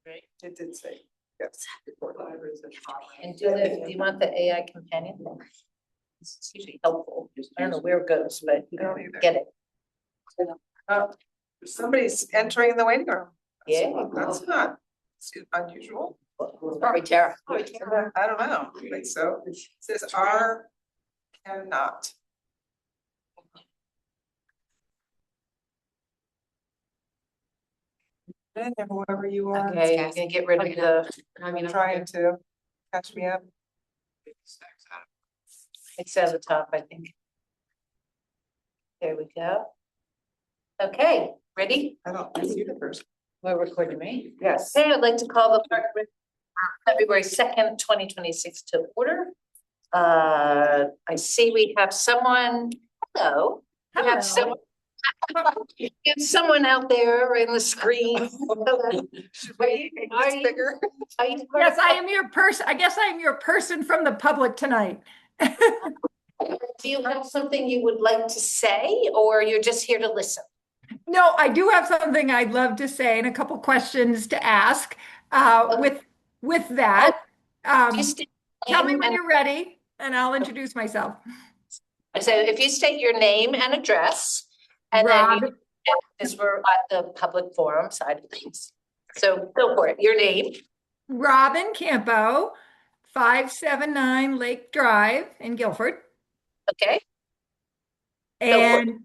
Right. It did say, yes. And do you want the AI companion? It's usually helpful. I don't know where it goes, but you I don't can either. get it. Somebody's entering the waiting room. Yeah. That's not unusual. Probably Tara. I don't know, I think so. It says R cannot. And whoever you are. Okay, you're gonna get rid of the, I'm trying to catch me up. it's at the top, I think. There we go. Okay, ready? I don't see the person. We're recording, right? Yes. Okay, I'd like to call the Park and Rec, February 2nd, 2026 to order. I see we have someone, hello. We have someone. It's someone out there in the screen. Are you bigger? Are you? Yes, I am your person. I guess I am your person from the public tonight. Do you have something you would like to say, or you're just here to listen? No, I do have something I'd love to say and a couple questions to ask. With that, You state tell me name when and- you're ready, and I'll introduce myself. So if you state your name and address, and then Rob, because we're at the public forum side of things. So go for it. Your name. Robin Campo, 579 Lake Drive in Guilford. Okay. And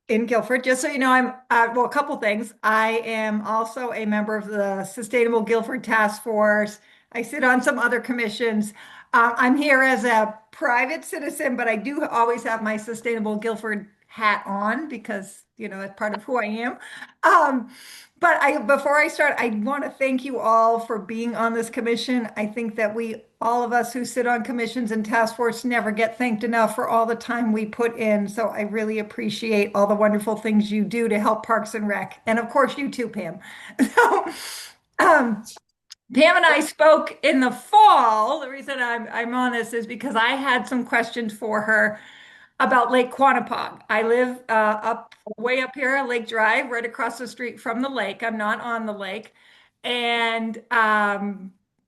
in Guilford, just so you know, I'm well, a couple things. I am also a member of the Sustainable Guilford Task Force. I sit on some other commissions. I'm here as a private citizen, but I do always have my Sustainable Guilford hat on because, you know, that's part of who I am. Before I start, I want to thank you all for being on this commission. I think that all of us who sit on commissions and task force never get thanked enough for all the time we put in. So I really appreciate all the wonderful things you do to help Parks and Rec. And of course you too, Pam. So, Pam and I spoke in the fall. The reason I'm on this is because I had some questions for her about Lake Quanapog. I live way up here at Lake Drive, right across the street from the lake. I'm not on the lake. And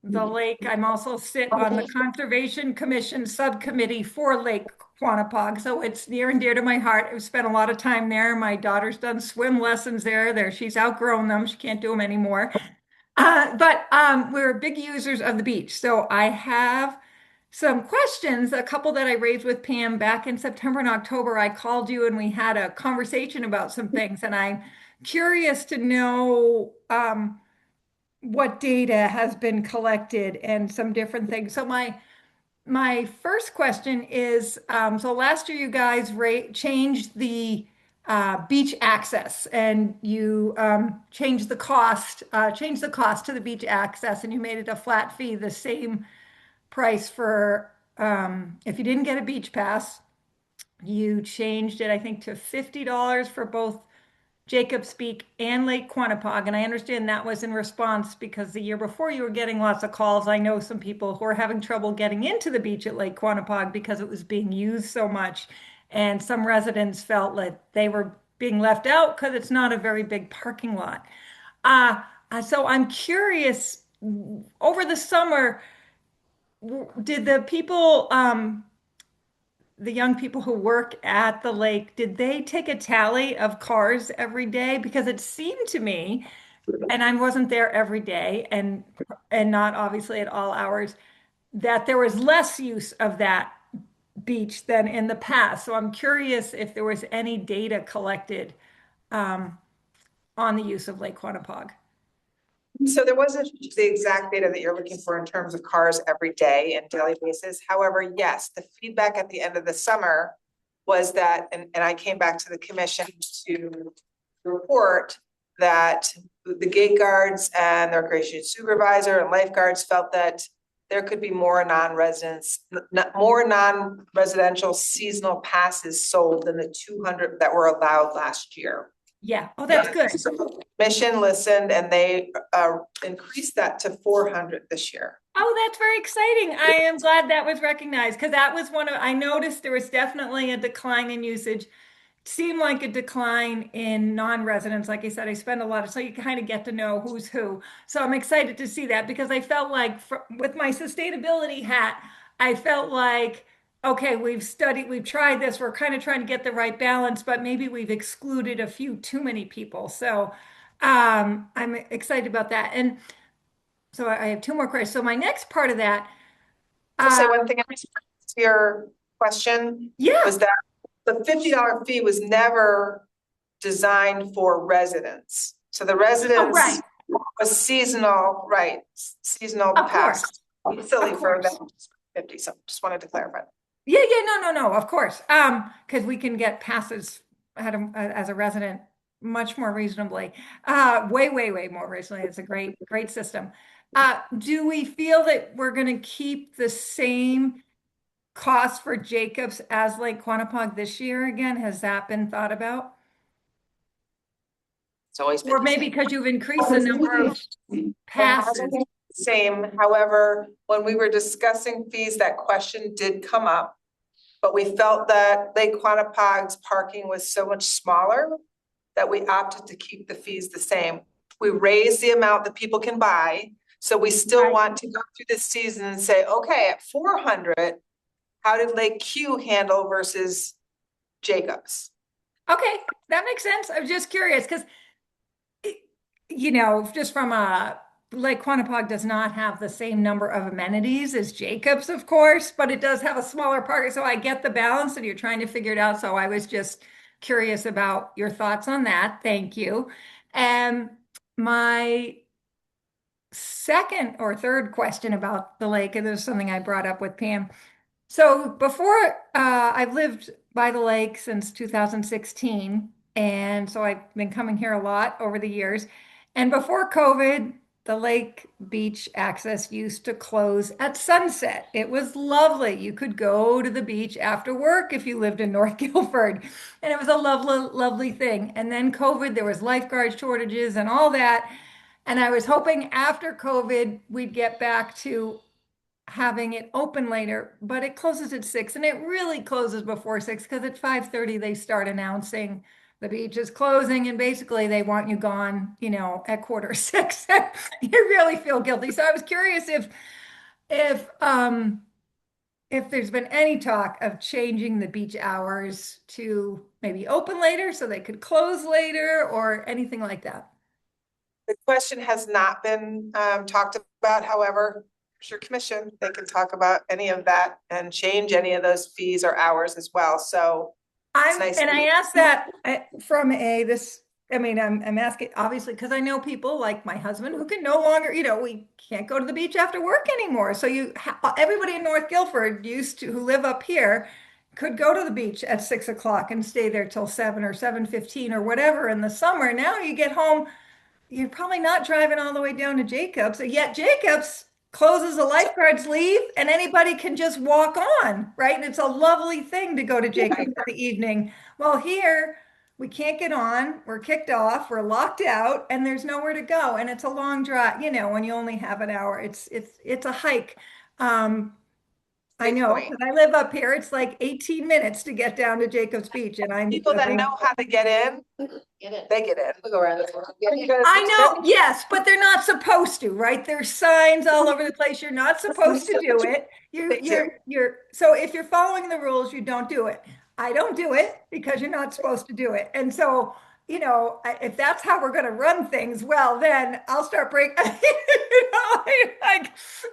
the lake, I'm also sit on the Conservation Commission subcommittee for Lake Quanapog. So it's near and dear to my heart. I've spent a lot of time there. My daughter's done swim lessons there. She's outgrown them. She can't do them anymore. But we're big users of the beach. So I have some questions, a couple that I raised with Pam back in September and October. I called you and we had a conversation about some things, and I'm curious to know what data has been collected and some different things. So my first question is, so last year you guys changed the beach access, and you changed the cost to the beach access, and you made it a flat fee, the same price for if you didn't get a beach pass. You changed it, I think, to $50 for both Jacobs Peak and Lake Quanapog. And I understand that was in response because the year before you were getting lots of calls. I know some people who are having trouble getting into the beach at Lake Quanapog because it was being used so much. And some residents felt like they were being left out because it's not a very big parking lot. So I'm curious, over the summer, did the people, the young people who work at the lake, did they take a tally of cars every day? Because it seemed to me, and I wasn't there every day and not obviously at all hours, that there was less use of that beach than in the past. So I'm curious if there was any data collected on the use of Lake Quanapog. So there wasn't the exact data that you're looking for in terms of cars every day and daily basis. However, yes, the feedback at the end of the summer was that, and I came back to the commission to report that the gate guards and the recreation supervisor and lifeguards felt that there could be more non-residential seasonal passes sold than the 200 that were allowed last year. Yeah. Oh, that's good. So the commission listened and they increased that to 400 this year. Oh, that's very exciting. I am glad that was recognized because that was I noticed there was definitely a decline in usage. seemed like a decline in non-residents. Like I said, I spend a lot of, so you kind of get to know who's who. So I'm excited to see that because I felt like with my sustainability hat, I felt like, okay, we've tried this, we're kind of trying to get the right balance, but maybe we've excluded a few too many people. So I'm excited about that. And so I have two more questions. So my next part of that, To say uh, one thing in response to your question yeah, was that the $50 fee was never designed for residents. So the oh, residents right, was seasonal, right, seasonal of pass. course, Silly of for course. them, 50, so just wanted to clarify. Yeah, yeah, no, of course. Because we can get passes as a resident much more reasonably. Way more reasonably. It's a great system. Do we feel that we're going to keep the same cost for Jacobs as Lake Quanapug this year again? Has that been thought about? It's always been Or the maybe same. because you've increased the number of It hasn't passes? been the same, however, when we were discussing fees, that question did come up. But we felt that Lake Quanapug's parking was so much smaller that we opted to keep the fees the same. We raised the amount that people can buy, so we still Right. want to go through this season and say, okay, at 400, how did Lake Q handle versus Jacobs? Okay, that makes sense. I was just curious because just from a Lake Quanapug does not have the same number of amenities as Jacobs, of course, but it does have a smaller park. So I get the balance and you're trying to figure it out. So I was just curious about your thoughts on that. Thank you. And my second or third question about the lake, and this is something I brought up with Pam. So before, I've lived by the lake since 2016, and so I've been coming here a lot over the years. And before COVID, the lake beach access used to close at sunset. It was lovely. You could go to the beach after work if you lived in North Guilford, and it was a lovely thing. And then COVID, there was lifeguard shortages and all that. And I was hoping after COVID, we'd get back to having it open later, but it closes at 6 and it really closes before 6 because at 5:30 they start announcing the beach is closing and basically they want you gone, at quarter 6. You really feel guilty. So I was curious if there's been any talk of changing the beach hours to maybe open later so they could close later or anything like that. The question has not been talked about, however, your commission, they can talk about any of that and change any of those fees or hours as well, so. It's nice. I asked that from I'm asking obviously because I know people like my husband who can no longer, we can't go to the beach after work anymore. So everybody in North Guilford who live up here could go to the beach at 6 o'clock and stay there till 7 or 7:15 or whatever in the summer. Now you get home, you're probably not driving all the way down to Jacobs, yet Jacobs closes, the lifeguards leave, and anybody can just walk on, right? And it's a lovely thing to go to Jacobs in the evening. Well, here we can't get on, we're kicked off, we're locked out, and there's nowhere to go. And it's a long drive, when you only have an hour. It's a hike. I Good know, point. because I live up here, it's like 18 minutes to get down to Jacobs Beach, and I'm People a that big know how to get in, Get it. they get in. We go around. I know, yes, but they're not supposed to, right? There's signs all over the place. You're not supposed to do it. They do. So if you're following the rules, you don't do it. I don't do it because you're not supposed to do it. And so, if that's how we're going to run things, well, then I'll start breaking, like,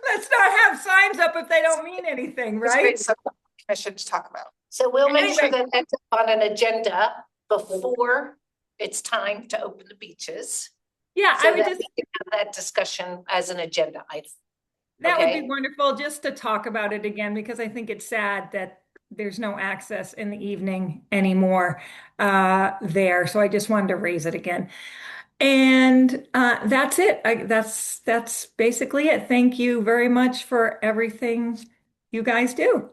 let's not have signs up if they don't mean anything, It's right? great stuff for the commission to talk about. So we'll make sure Anyway. that that's on an agenda before it's time to open the beaches. Yeah, So I would that just, we can have that discussion as an agenda item. that would Okay. be wonderful just to talk about it again, because I think it's sad that there's no access in the evening anymore there. So I just wanted to raise it again. And that's it. That's basically it. Thank you very much for everything you guys do.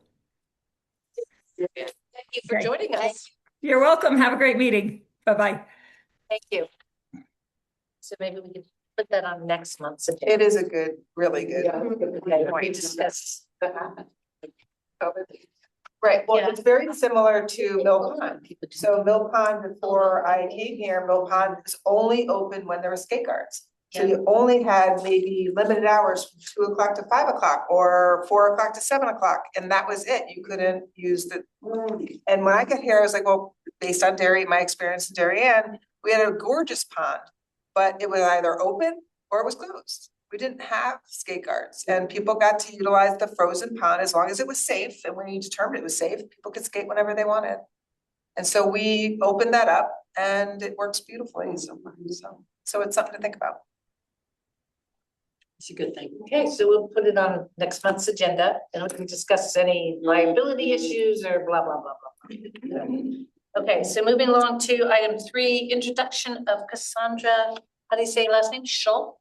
Thank you for Okay. joining us. You're welcome. Have a great meeting. Bye-bye. Thank you. So maybe we can put that on next month's agenda. It is a good, really good. Okay, we discuss. Right, well, Yeah. it's very similar to Mill Pond. People do. So Mill Pond, before I came here, Mill Pond was only open when there were skate guards. So you only had maybe limited hours from 2 o'clock to 5 o'clock or 4 o'clock to 7 o'clock, and that was it. You couldn't use the. And when I got here, I was like, well, based on my experience in Darien, we had a gorgeous pond, but it was either open or it was closed. We didn't have skate guards, and people got to utilize the frozen pond as long as it was safe, and when you determined it was safe, people could skate whenever they wanted. And so we opened that up and it works beautifully, so it's something to think about. It's a good thing. Okay, so we'll put it on next month's agenda and we can discuss any liability issues or blah, blah, blah, blah. Okay, so moving along to item 3, introduction of Cassandra, how do you say your last name? Schull?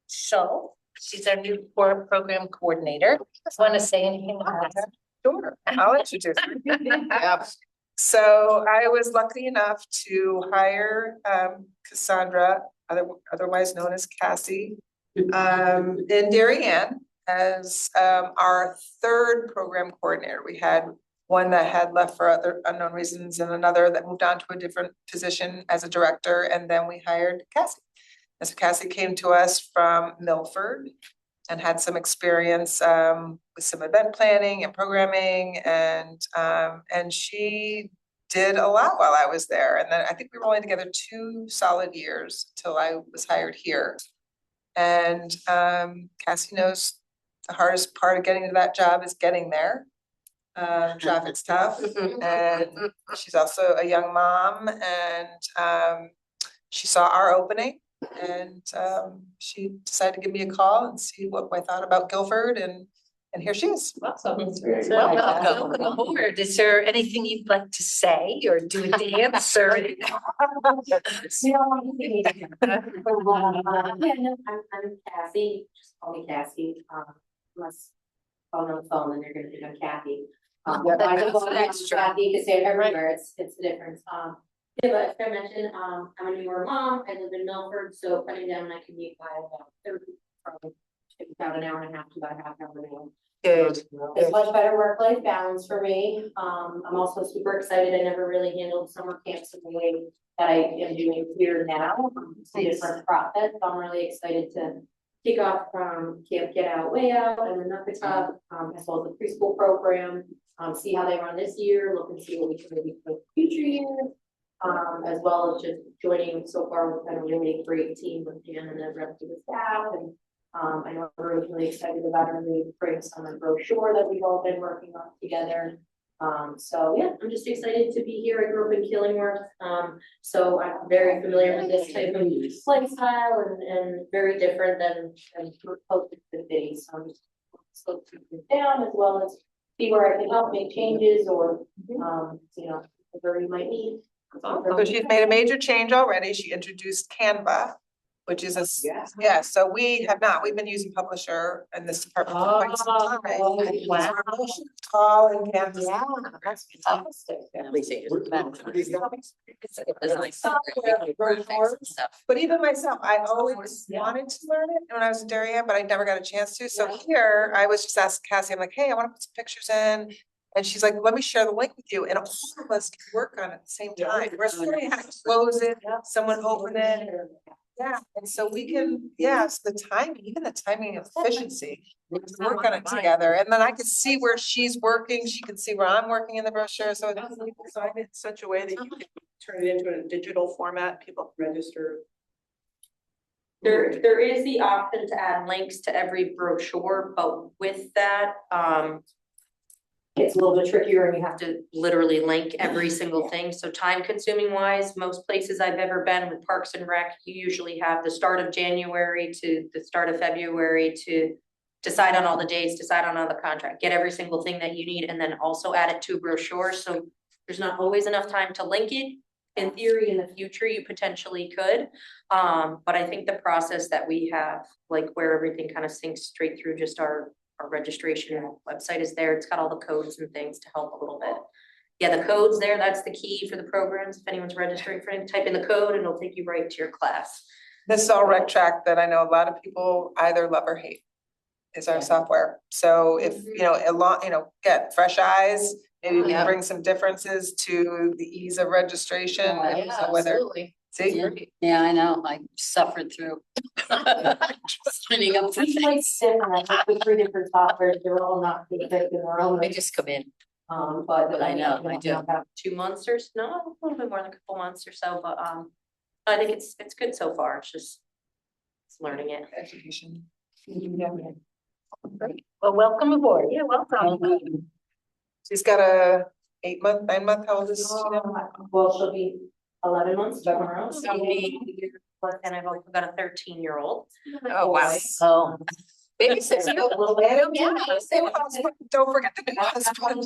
Schull, she's our new core program coordinator. Want to say anything about that? Sure, I'll introduce her. So I was lucky enough to hire Cassandra, otherwise known as Cassie, in Darien as our 3rd program coordinator. We had one that had left for other unknown reasons and another that moved on to a different position as a director, and then we hired Cassie. And so Cassie came to us from Milford and had some experience with some event planning and programming, and she did a lot while I was there. And then I think we were only together 2 solid years till I was hired here. And Cassie knows the hardest part of getting to that job is getting there. Traffic's tough, and she's also a young mom, and she saw our opening. And she decided to give me a call and see what I thought about Guilford, and here she is. Awesome. Welcome aboard. Is there anything you'd like to say or do a dance or? Yeah, no, I'm Cassie, just call me Cassie, unless phone on the phone, then you're gonna think I'm Kathy. Yeah, I can that's go an back extra. to Kathy, you can say it everywhere, it's the difference, yeah, but as I mentioned, I'm a newer mom, I live in Milford, so cutting down my commute by about 30, probably about an hour and a half to about a half hour now. Good. It's much better work-life balance for me. I'm also super excited. I never really handled summer camps in the way that I am doing here now. It's a different process. So I'm really excited to kick off Camp Get Out, Way Out and the Nuckatuck, as well as the preschool program. See how they run this year, look and see what we can maybe for future years. As well as just joining so far, we've got a really great team with Dan and the rest of the staff, and I know we're really excited about our new spring summer brochure that we've all been working on together. So yeah, I'm just excited to be here. I grew up in Killingworth, so I'm very familiar with this type of lifestyle and very different than close to the city. So I'm just slow things down as well as see where I can help make changes or you know, whatever you might need. So she's made a major change already. She introduced Canva, which is a, yeah, so we've been using Publisher in this department for quite some time. Wow. Tall and Canva. Yeah, that's fantastic. At least it stuff. But even myself, I always wanted to learn it when I was in Darien, but I never got a chance to. So here, I was just asking Cassie, I'm like, hey, I want to put some pictures in. And she's like, let me share the link with you. And all of us can work on it at the same time. Whereas somebody had to close it, someone open it. Yeah, and so we can, yes, the timing, even the timing of efficiency, we can work on it together. And then I can see where she's working. She can see where I'm working in the brochure. So it's Design it in such a way that you can turn it into a digital format, people can register. There is the option to add links to every brochure, but with that, it's a little bit trickier and you have to literally link every single thing. So time consuming wise, most places I've ever been with Parks and Rec, you usually have the start of January to the start of February to decide on all the dates, decide on all the contract, get every single thing that you need, and then also add it to a brochure. So there's not always enough time to link it. In theory, in the future, you potentially could. But I think the process that we have, like where everything kind of syncs straight through just our registration website is there. It's got all the codes and things to help a little bit. Yeah, the code's there. That's the key for the programs. If anyone's registering for anything, type in the code and it'll take you right to your class. this is all rec track that I know a lot of people either love or hate is our software. So if, you know, get fresh eyes, maybe we Yeah. bring some differences to the ease of registration. and so whether, Absolutely. see, Yeah. Yeah, I know, I suffered through. Signing up for It's things. like different, like with 3 different softwares, they're all not perfect in their own. I just come in. But I know, I you do. know, have 2 months or no, a little bit more than a couple months or so, but I think it's good so far. It's just learning it. education. Well, welcome aboard. Yeah, welcome. She's got a 9 month, how old is she now? Well, she'll be 11 months tomorrow. And I've also got a 13-year-old. Oh, wow. Oh. A little bit. Don't forget the new husband.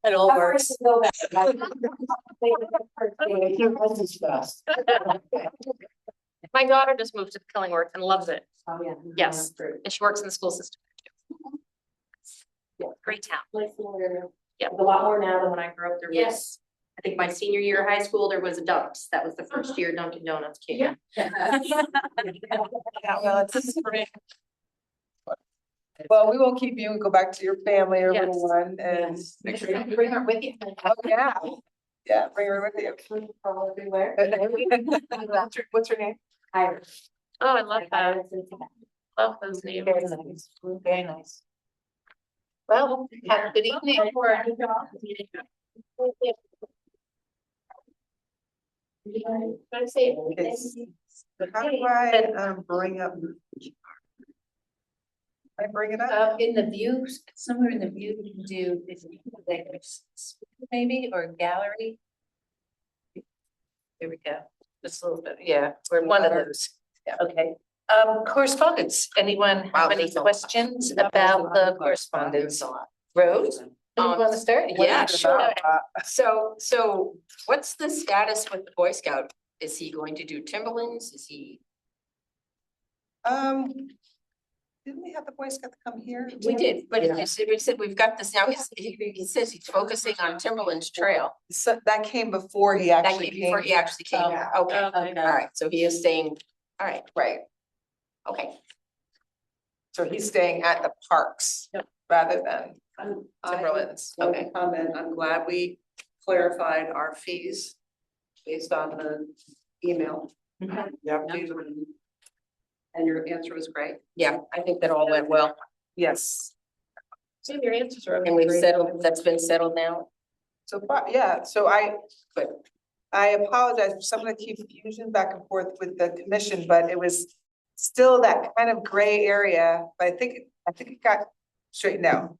It all works. My daughter just moved to Killingworth and loves it, Oh, yeah. Yes. and she works in the school system. Yeah, great town. Nice little area. Yeah. There's a lot more now When than I grew up, there was, Yes. I think my senior year of high school, there was a Dunks. That was the first year Dunkin' Donuts came in. Yeah, well, it's great. Well, we won't keep you and go back to your family or little Yes. one and make sure you Bring her with you. Oh, yeah. Yeah, bring her with you. From everywhere. What's her name? Iris. Oh, I love that. Iris and Tabitha. Love those names. Very nice. Very nice. Well, have a good evening. I say It's- How do I bring up? I bring it up? In the views, somewhere in the view, you can do, like, maybe, or gallery. Here we go, just a little bit, yeah, we're in one of those. Yeah. Okay, correspondence, anyone Wow, have any there's a lot. questions about the correspondence? Rose, do you want to start? Yeah, sure. Uh, So what's the status with the Boy Scout? Is he going to do Timberlands? Is he? Didn't we have the Boy Scout to come here? We did, but we said we've got this now. He says he's focusing on Timberlands Trail. So that came before he That actually came before he came. actually came. Yeah. Okay, Okay. all right. So he is staying, all right, Right, okay. so he's staying at the parks rather than I Timberlands. Okay, comment, I'm glad we clarified our fees based on the email. Yep. And your answer was great. Yeah, I think that all went well. Yes. Some of your answers are. And we've settled, that's been settled now. So far, yeah, so I apologize for some of the confusion back and forth with the commission, but it was still that kind of gray area, but I think it got straightened out.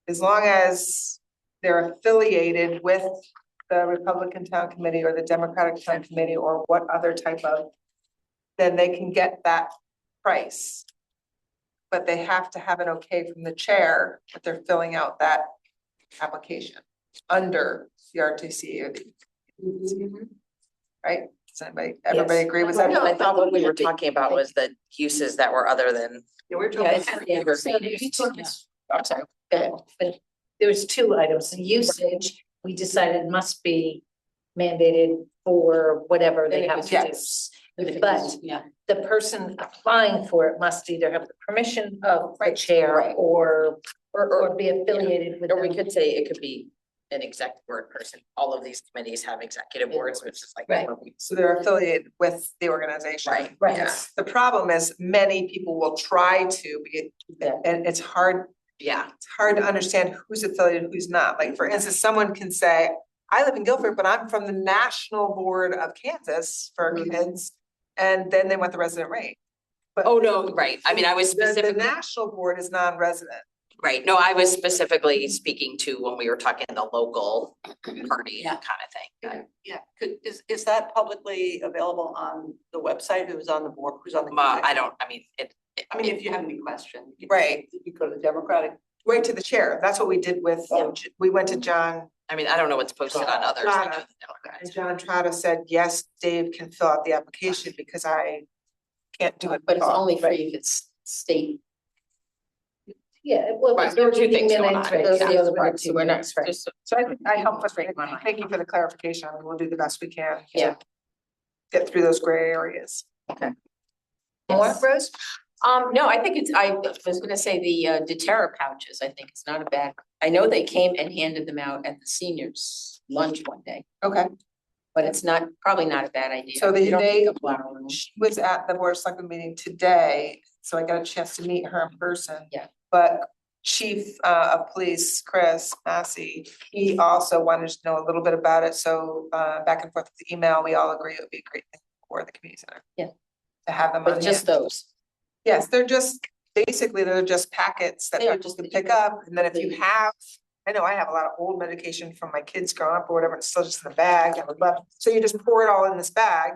As long as they're affiliated with the Republican Town Committee or the Democratic Town Committee or what other type of, then they can get that price. But they have to have an okay from the chair that they're filling out that application under the RTC or the. Right? Does everybody agree with that? No, I thought what we were talking about was the uses that were other than. Yeah, we're Yeah, talking. it's- I'm sorry. But there was two items, the usage, we decided must be mandated for whatever they have to do. Yes. But Yeah. the person applying for it must either have the permission of the Right, chair right. or be affiliated with Or we them. could say it could be an executive board person. All of these committees have executive boards, which is like. Right. So they're affiliated with the organization. Right, Right. Yes. The problem is many people will try to, and it's hard Yeah, to understand who's affiliated, who's not. Like, for instance, someone can say, I live in Guilford, but I'm from the National Board of Kansas for kids. And then they want the resident rate. But oh, no, right. I mean, I was the specifically, National Board is non-resident. right. No, I was specifically speaking to when we were talking the local party kind of thing. Yeah, is that publicly available on the website? Who's on the board, who's on the? I don't, I mean, I mean, if you have any question. you can- Right. You go to the Democratic. Right to the chair. That's what we did with, we went to John, I mean, I don't know what's posted on others. I know the Democrats. and John Trotta said, yes, Dave can fill out the application because I can't do it. But it's only free if it's state. Yeah, well. Right, there were two things going on. Those are the other Right, so we're not, right. just, So I helped us, Break my mind. thank you for the clarification. We'll do the best we can. to Yeah. Get through those gray areas. More, Rose? No, I think it's, I was gonna say the doTERRA pouches, I think it's not a bad, I know they came and handed them out at the seniors lunch one day, Okay. but it's not, probably not a bad idea. So You don't they- need a flower room. She was at the board of selectmen meeting today, so I got a chance to meet her in person. Yeah. But Chief of Police, Chris Massey, he also wanted to know a little bit about it, so back and forth with the email, we all agree it would be a great thing for the community center. Yeah. To have them on But just hand. those. Yes, they're just, basically, they're just packets that They are people just can that you pick can- up, and then if you have. I know I have a lot of old medication from my kids growing up or whatever, it's still just in the bag, but, so you just pour it all in this bag.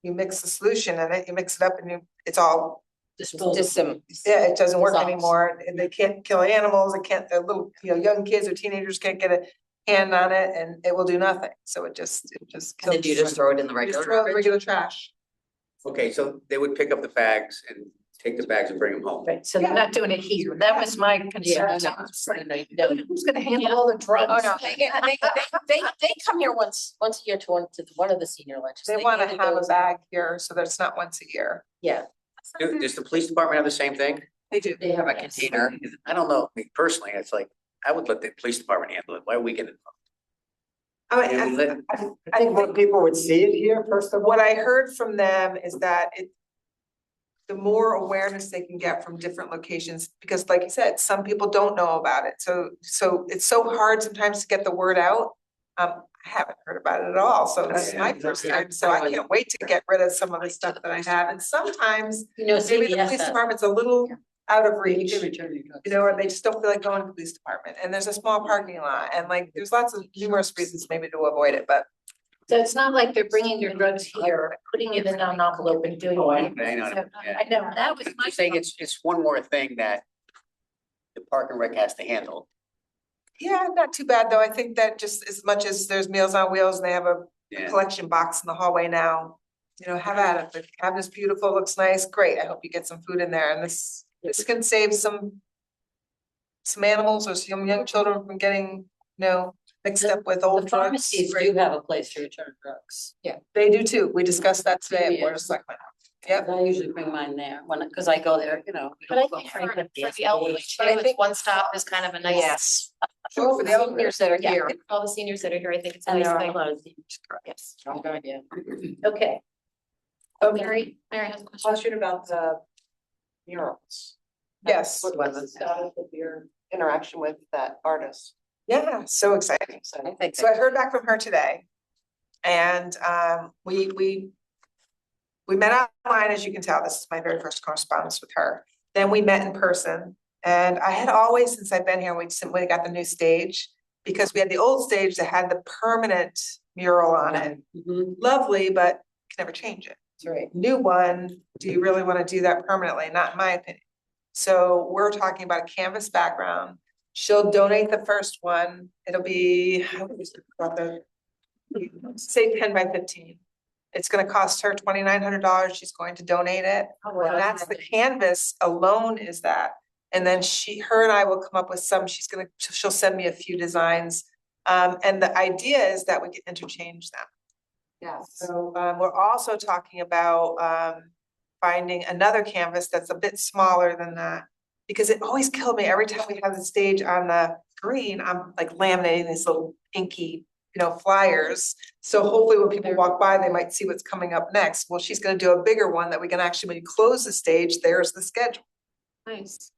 You mix the solution in it, you mix it up and it's all, Just some. yeah, it doesn't work dissolves. anymore, and they can't kill animals, it can't, the little, young kids or teenagers can't get a hand on it, and it will do nothing, so it just And kills. then you just throw it in the You just regular throw it in garbage? regular trash. Okay, so they would pick up the bags and take the bags and bring them home. Right, so they're not doing it here. That was my concern. Yeah, no, It's like, no, who's gonna handle all the drugs? Oh, no, they come here once a year to one of the senior lunches. They wanna handed have a those- bag here, so that it's not once a year. Yeah, Does the police department have the same thing? They do. they have a Yes. container. I don't know, me personally, it's like, I would let the police department handle it, why are we getting involved? I mean, Yeah, I think more people would see it here first of all. What I heard from them is that the more awareness they can get from different locations, because like you said, some people don't know about it, so it's so hard sometimes to get the word out. I haven't heard about it at all, so this is my first time, so I can't wait to get rid of some of the stuff that I have, and sometimes You know, maybe the CVS police has- department's a little out of reach. return your drugs. Or they just don't feel like going to the police department, and there's a small parking lot, and like, there's lots of numerous reasons maybe to avoid it, but. So it's not like they're bringing your drugs here, putting it in an envelope and doing. I it. know, So, yeah. I know, that was my. I'm saying it's one more thing that the park and rec has to handle. Yeah, not too bad, though, I think that just as much as there's Meals on Wheels, and they have a Yeah. collection box in the hallway now. Have at it, but have this beautiful, looks nice, great, I hope you get some food in there, and this can save some animals or some young children from getting, mixed up with old The drugs. pharmacies do have a place to return drugs. They do too, we discussed that today at Board of Selectmen. Yep. I usually bring mine there cause I go there, But I think for the elderly, too, it's one stop is kind of a nice. Yes. Sure, for the elderly. Seniors that are here, all the seniors that are here, I think it's a And nice there are thing. a lot of things. Yes. Yeah. Okay. Mary has a question. Question about the murals. Yes. What's the status of your interaction with that artist? Yeah, so exciting. So I think So I heard back from her today. And we met online, as you can tell, this is my very first correspondence with her. Then we met in person, and I had always, since I've been here, we simply got the new stage. Because we had the old stage that had the permanent mural on it, lovely, but you can never change it. That's right. New one, do you really wanna do that permanently? Not in my opinion. So we're talking about a canvas background. She'll donate the first one. It'll be, say 10 by 15. It's gonna cost her $2,900. She's going to donate it. And that's the canvas alone is that. And then her and I will come up with some, she'll send me a few designs. And the idea is that we can interchange them. Yes. So we're also talking about finding another canvas that's a bit smaller than that. Because it always killed me every time we have the stage on the green, I'm like laminating these little inky, flyers. So hopefully when people walk by, they might see what's coming up next. Well, she's gonna do a bigger one that we can actually, when you close the stage, there's the schedule. Nice.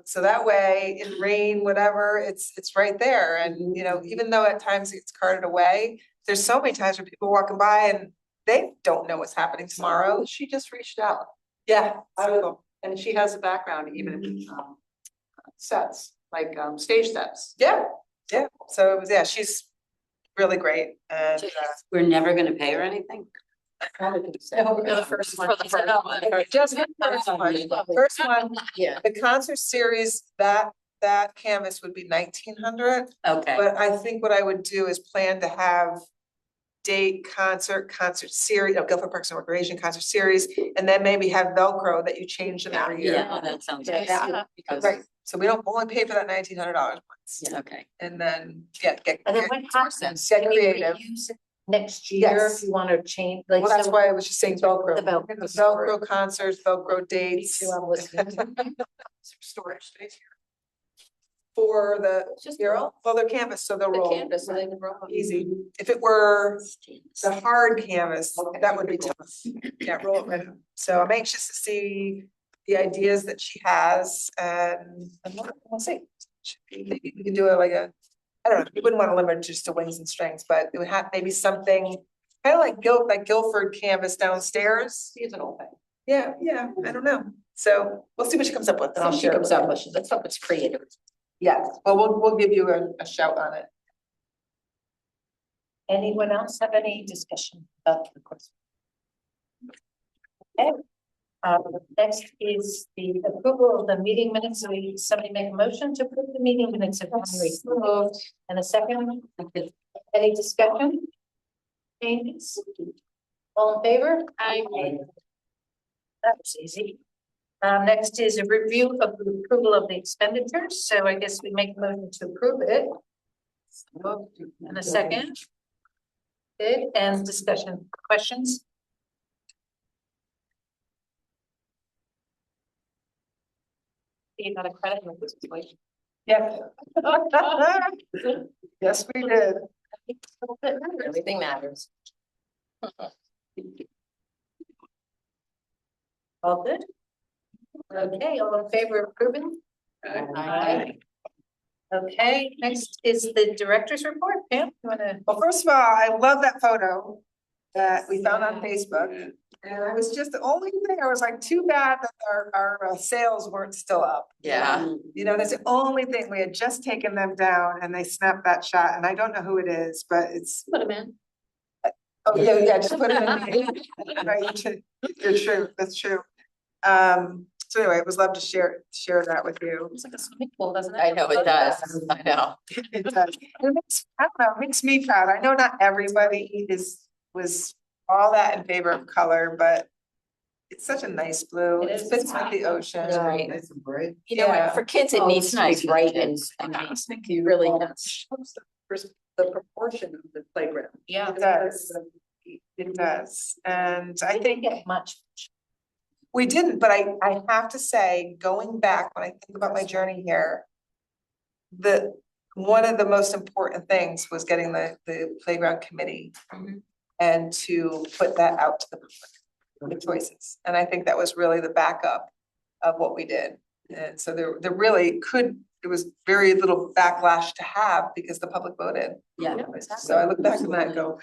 So that way, in rain, whatever, it's right there, and even though at times it's carted away, there's so many times where people walking by and they don't know what's happening tomorrow. She just reached out, Yeah, and she has a background even in sets, like stage sets. yeah, so it was, she's really great, and We're never gonna pay her anything? The first one. just the first one, Yeah. the concert series, that canvas would be 1,900. Okay, But I think what I would do is plan to have concert series, Guilford Parks and Recreation concert series, and then maybe have Velcro that you change them every year. yeah, that sounds good. Yeah. Because, Right, so we don't only pay for that $1,900 once, yeah, okay. and then get And then what happens? Get Can you creative. reuse it? next year, Yes. if you wanna change, like. Well, that's so- why I was just saying Velcro. The Velcro. The Velcro concerts, Velcro dates. too, I'm listening. Storage space here. For the Just mural, well, they're canvas, so they'll the roll. canvas, so they can roll. Easy. If it were the hard canvas, that would be tough. Yeah, roll it right up. So I'm anxious to see the ideas that she has and we'll see. Maybe we can do it like a, I don't know, you wouldn't want to limit it just to wings and strings, but it would have maybe something kind of like Guilford canvas downstairs. Seasonal thing. Yeah, I don't know. So we'll see what she comes up with and I'll She share. comes up with, let's hope it's creative. Yes, well, we'll give you a shout on it. Anyone else have any discussion about the question? Okay, next is the approval of the meeting minutes. So somebody make a motion to approve the meeting minutes of January. And a second, any discussion? Changes? All in favor? Aye. That was easy. Next is a review of the approval of the expenditures, so I guess we make a motion to approve it. And a second. Good, and discussion, questions? You got a credit with this point. Yeah. Yes, we did. Everything matters. All good? Okay, all in favor of approving? Aye. Okay, next is the director's report. Pam, you wanna? Well, first of all, I love that photo that we found on Facebook. And I was just, the only thing, I was like, too bad that our sales weren't still up. Yeah. You know, that's the only thing. We had just taken them down and they snapped that shot and I don't know who it is, but it's, Put them in. oh, yeah, just put it in. Right, you're true, that's true. So anyway, it was love to share that with you. It's like a swimming pool, doesn't it? I know it does. I know. It does. It makes, I don't know, it makes me proud. I know not everybody was all that in favor of color, but it's such a nice blue. It It is. fits with the ocean. It's great. You know, Yeah. what, for kids, it Oh, needs it's to be nice. bright and Nice. it really does. The proportion of the playground. Yeah. It does. It does. And I Didn't think get much. we didn't, but I have to say, going back, when I think about my journey here, one of the most important things was getting the playground committee and to put that out to the public, the choices. And I think that was really the backup of what we did. And so there really there was very little backlash to have because the public voted. Yeah. So I look back on that and go,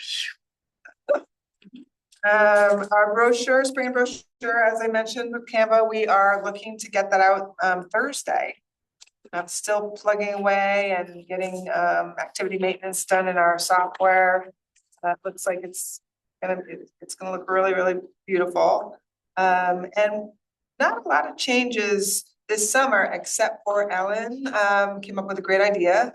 our brochure, spring brochure, as I mentioned with Canva, we are looking to get that out Thursday. I'm still plugging away and getting activity maintenance done in our software. That looks like it's gonna look really, really beautiful. And not a lot of changes this summer, except for Ellen came up with a great idea.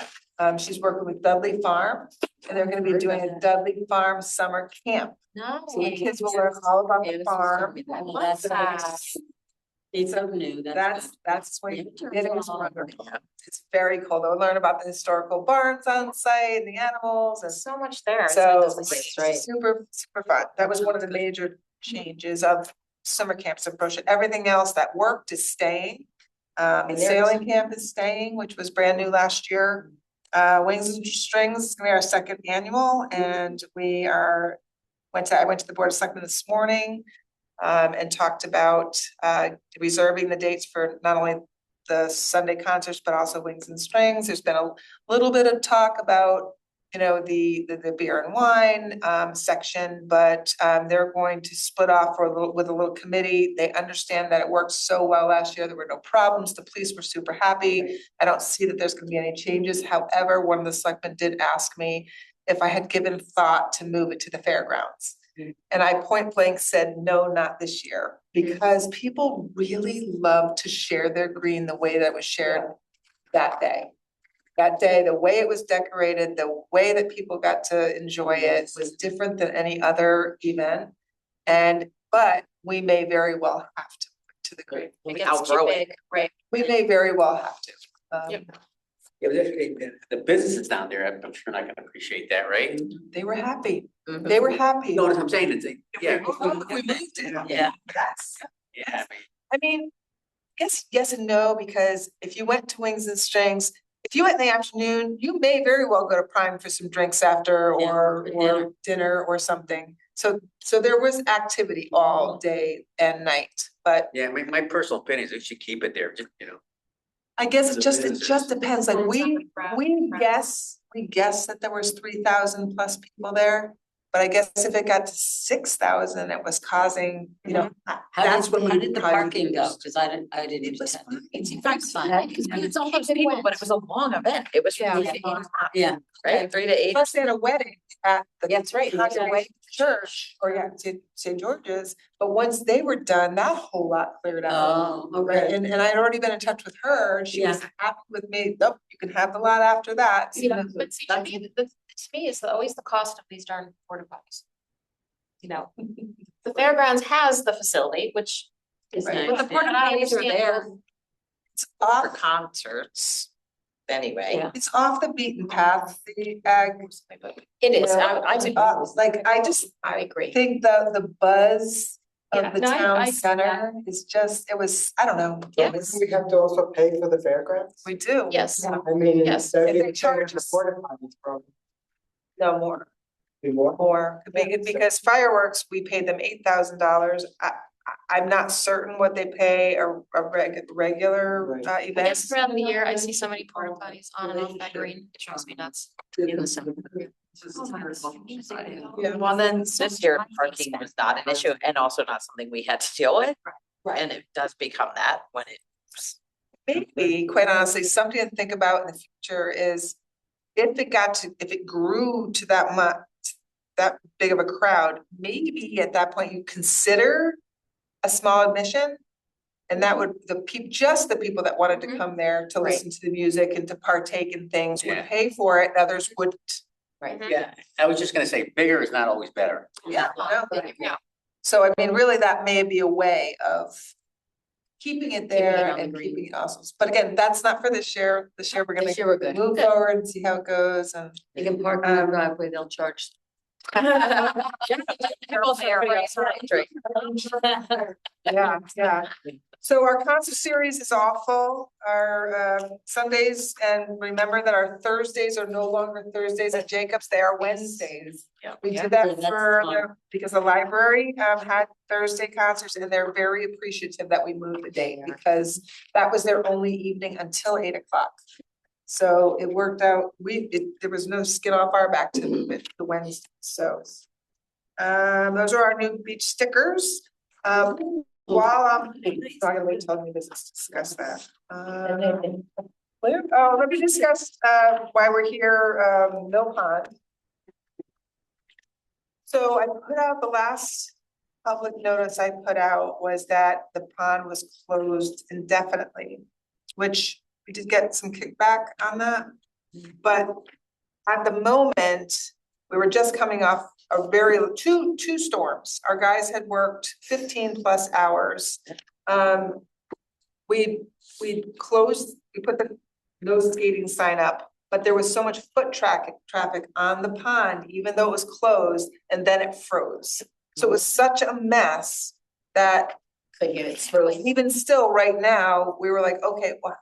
She's working with Dudley Farm and they're gonna be doing a Dudley Farm summer camp. No. So the kids will learn all about the farm. Oh, that's nice. It's so new, That's what it is wonderful. It's very cool. They'll learn about the historical barns on site and the animals and So much there. so It's right. Super fun. That was one of the major changes of summer camps approach. Everything else that worked is staying. The sailing camp is staying, which was brand new last year. Wings and Strings is gonna be our second annual and I went to the Board of Selectmen this morning and talked about reserving the dates for not only the Sunday concerts, but also Wings and Strings. There's been a little bit of talk about, you know, the beer and wine section, but they're going to split off with a little committee. They understand that it worked so well last year. There were no problems. The police were super happy. I don't see that there's gonna be any changes. However, one of the selectmen did ask me if I had given thought to move it to the fairgrounds. And I point blank said, no, not this year, because people really love to share their green the way that was shared that day. That day, the way it was decorated, the way that people got to enjoy it was different than any other event. But we may very well have to the green. We outgrow it. Right. We may very well have to. Yep. Yeah, but the businesses down there, I'm sure not gonna appreciate that, right? They were happy. They were happy. No, that's what I'm saying, it's, yeah. We moved it. Yeah. That's, Yeah, I mean, yes and no, because if you went to Wings and Strings, if you went in the afternoon, you may very well go to Prime for some drinks after Yeah, or for dinner or something. So there was activity all day and night, but yeah, my personal opinion is they should keep it there, just, I guess The it just businesses. depends, like we guess that there was 3,000 plus people there. But I guess if it got to 6,000, it was causing, that's when How we did the probably parking go? lose. Cause I didn't It was attend. fine. It's fine, because it's all those people, but it was a long event. It was from 3 to 8 o'clock, Yeah. right? 3 to 8. Plus they had a wedding at the. Yeah, that's right. Had a wedding church or St. George's, but once they were done, that whole lot cleared out. Oh, Right, okay. and I had already been in touch with her, and she was happy with me, nope, you can have the lot after that. But see, to me, to me, it's always the cost of these darn porta potties. The fairgrounds has the facility, which is. Right. But the porta I potties are understand there It's for off, concerts anyway. Yeah. it's off the beaten path, the ag. It is, Like, I agree. think the buzz Yeah, of the no, I town see that. center is just, it was, I don't know. Yeah. We have to also pay for the fairgrounds? We do. Yes, I mean, Yes. so And they if charge the us. porta potties probably No more. be more. More, because fireworks, we paid them $8,000. I'm not certain what they pay a regular Right. I guess events. throughout the year, I see so many porta potties on and off that green, it drives me nuts. In the summer. Yeah. Well, then this year parking was not an issue and also not something we had to deal with. Right. And it does become that when it. Maybe, quite honestly, something to think about in the future is if it grew to that much, that big of a crowd, maybe at that point you consider a small admission. And that would, just the people that wanted to come there to Right. listen to the music and to partake in things would Yeah. pay for it, others wouldn't. Right. Yeah, I was just gonna say, bigger is not always better. Yeah. Yeah. So I mean, really, that may be a way of keeping it there Keeping it on the and green. keeping it awesome. But again, that's not for this year. This year, we're gonna This year we're good. move forward and see how it goes and. You can park in the driveway, they'll charge. Yeah. So our concert series is awful, our Sundays, and remember that our Thursdays are no longer Thursdays at Jacobs, they are Wednesdays. Yeah. We Yeah. did that That's for, fine. because the library had Thursday concerts and they're very appreciative that we moved the date because that was their only evening until 8 o'clock. So it worked out, there was no skin off our back to move it to Wednesday, so. Those are our new beach stickers. While I'm not gonna wait till new business to discuss that. Let me discuss why we're here, Mill Pond. So I put out the last public notice I put out was that the pond was closed indefinitely, which we did get some kickback on that. But at the moment, we were just coming off a two storms. Our guys had worked 15+ hours. We closed, we put the no skating sign up, but there was so much foot traffic on the pond, even though it was closed, and then it froze. So it was such a mess that Could get it through. even still, right now, we were like, okay, well,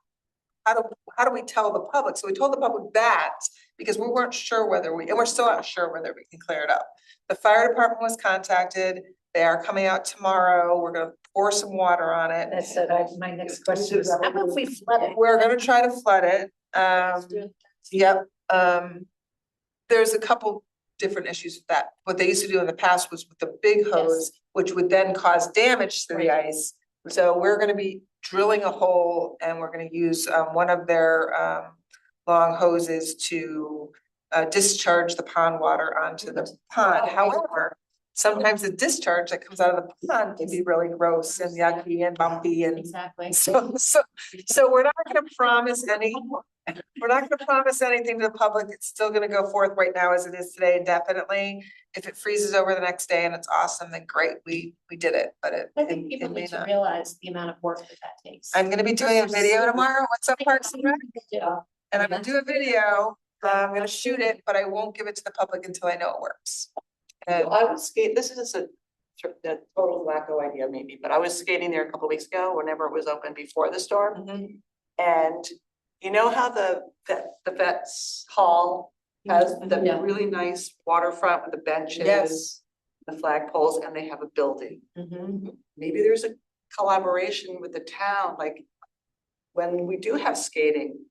how do we tell the public? So we told the public that because we weren't sure and we're still not sure whether we can clear it up. The fire department was contacted. They are coming out tomorrow. We're gonna pour some water on it. That's my next question is, how about if we flood it? We're gonna try to flood it. Yep. There's a couple different issues with that. What they used to do in the past was with the big hose, which would then cause damage to the ice. So we're gonna be drilling a hole and we're gonna use one of their long hoses to discharge the pond water onto the pond. However, sometimes the discharge that comes out of the pond can be really gross and yucky and bumpy and Exactly. so we're not gonna promise we're not gonna promise anything to the public. It's still gonna go forth right now as it is today indefinitely. If it freezes over the next day and it's awesome, then great, we did it, but I think it people may need to not. realize the amount of work that takes. I'm gonna be doing a video tomorrow. What's up, Parks and Rec? Yeah. And I'm gonna do a video, I'm gonna shoot it, but I won't give it to the public until I know it works. And I was skating, this is a total wacko idea maybe, but I was skating there a couple weeks ago, whenever it was open before the storm. Mhm. And you know how the vets hall has the Yeah. really nice waterfront with the benches? Yes. The flagpoles, and they have a building. Maybe there's a collaboration with the town, like when we do have skating,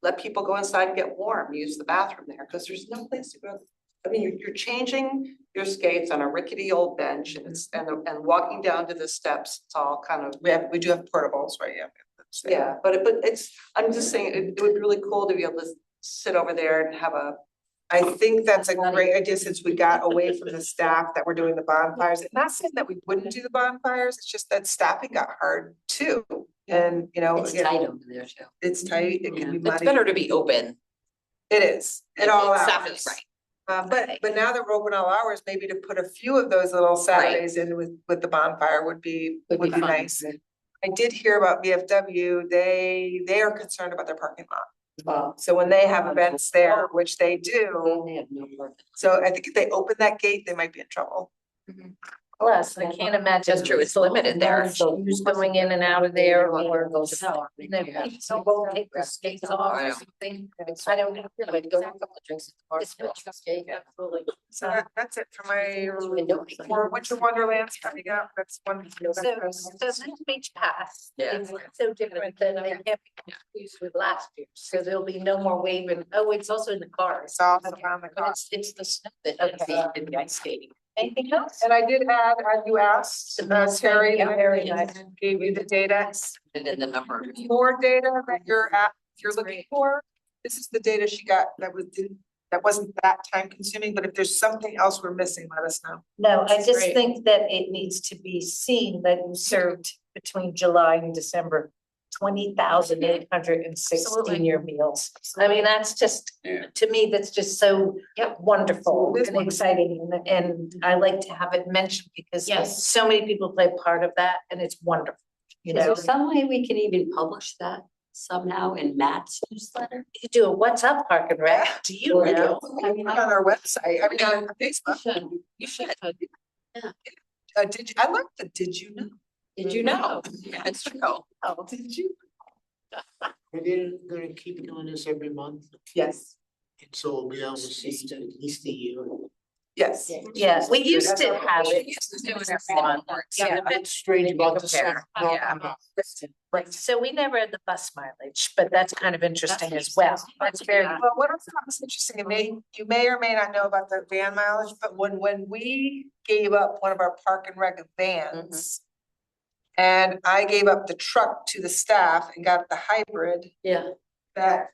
let people go inside and get warm, use the bathroom there, because there's no place to go. I mean, you're changing your skates on a rickety old bench and it's, and walking down to the steps, it's all kind of. we do have portables, right? Yeah. Yeah, but it's, I'm just saying, it would be really cool to be able to sit over there and have a. I think that's a great idea since we got away from the staff that were doing the bonfires. And not saying that we wouldn't do the bonfires, it's just that staffing got hard too. And, you know, It's again, tight over there too. it's tight, it can be It's muddy. better to be open. It is, at all Staff hours. is right. But now that we're open all hours, maybe to put a few of those little Saturdays in with the bonfire would be Would be fun. nice. I did hear about VFW, they are concerned about their parking lot. Wow. So when they have events there, which they do, They have no parking. so I think if they open that gate, they might be in trouble. Plus, I can't imagine. That's true, it's limited there. Who's going in and out of there or, So, you know, so we'll take the skates off I or know. something. I don't know. But go have a couple of drinks at the bar. Absolutely. So that's it for my, Window. for Winter Wonderland's coming up, that's one. So this beach pass Yeah. is so different than they can't be confused with last year. So there'll be no more waving. Oh, it's also in the cars. It's all around the But clock. it's the stuff that Okay. the ice skating. Anything else? And I did add, as you asked, Terry, Yeah, very I nice. gave you the data. And then the number. More data that you're looking for. This is the data she got that wasn't that time consuming, but if there's something else we're missing, let us know. No, I That's just great. think that it needs to be seen that you served between July and December 20,816 senior meals. I mean, that's just, Yeah. to me, that's just so wonderful It is and exciting. And I like to have it mentioned because Yes. so many people play part of that and it's wonderful, you Is know? there some way we can even publish that somehow in Matt's newsletter? You could do a What's Up Park and Rec, do you know? On our website, I mean, on Facebook. You should. I like the, did you know? Did you know? Yeah, it's true. Oh, did you? We're gonna keep doing this every month, Yes, and so we'll be able to see at least a year. yes. Yeah, we used to have it. Used to do it every month. Yeah. It's strange about the Compare. summer. Yeah. Right, so we never had the bus mileage, but that's kind of interesting as well. That's very, Well, what I thought was interesting, you may or may not know about the van mileage, but when we gave up one of our park and rec vans. And I gave up the truck to the staff and got the hybrid. Yeah. That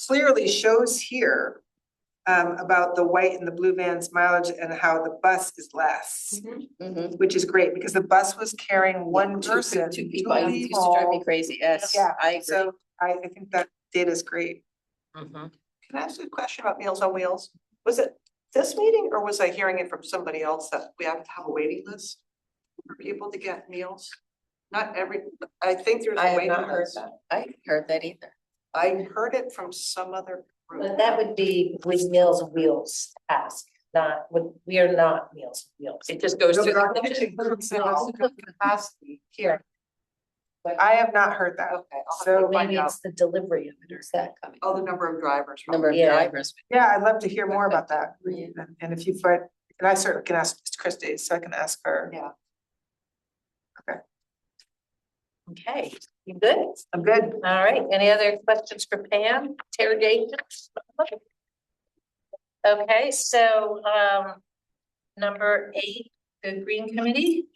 clearly shows here. About the white and the blue vans mileage and how the bus is less, which is great because the bus was carrying one person. Two people, it used to drive me crazy, yes, Yeah, I agree. so I think that data is great. Mhm. Can I ask you a question about Meals on Wheels? Was it this meeting or was I hearing it from somebody else that we have to have a waiting list for people to get meals? Not every, I think there's I a have waiting not heard list. that. I haven't heard that either. I heard it from some other but group. that would be with Meals on Wheels task, not, we are not Meals on Wheels. It just goes through. No, the kitchen groups and all. Capacity here. I have not heard that. Okay, I'll have So to find Maybe out. it's the delivery of it or Where's that coming? Oh, the number of drivers. right? Number of Yeah. drivers. yeah, I'd love to hear more about that. Yeah. And if you find, and I certainly can ask Christie, so I can ask her. Yeah. Okay, you good? I'm good. All right, any other questions for Pam? Interrogations? Okay, so, number 8, the Green Committee.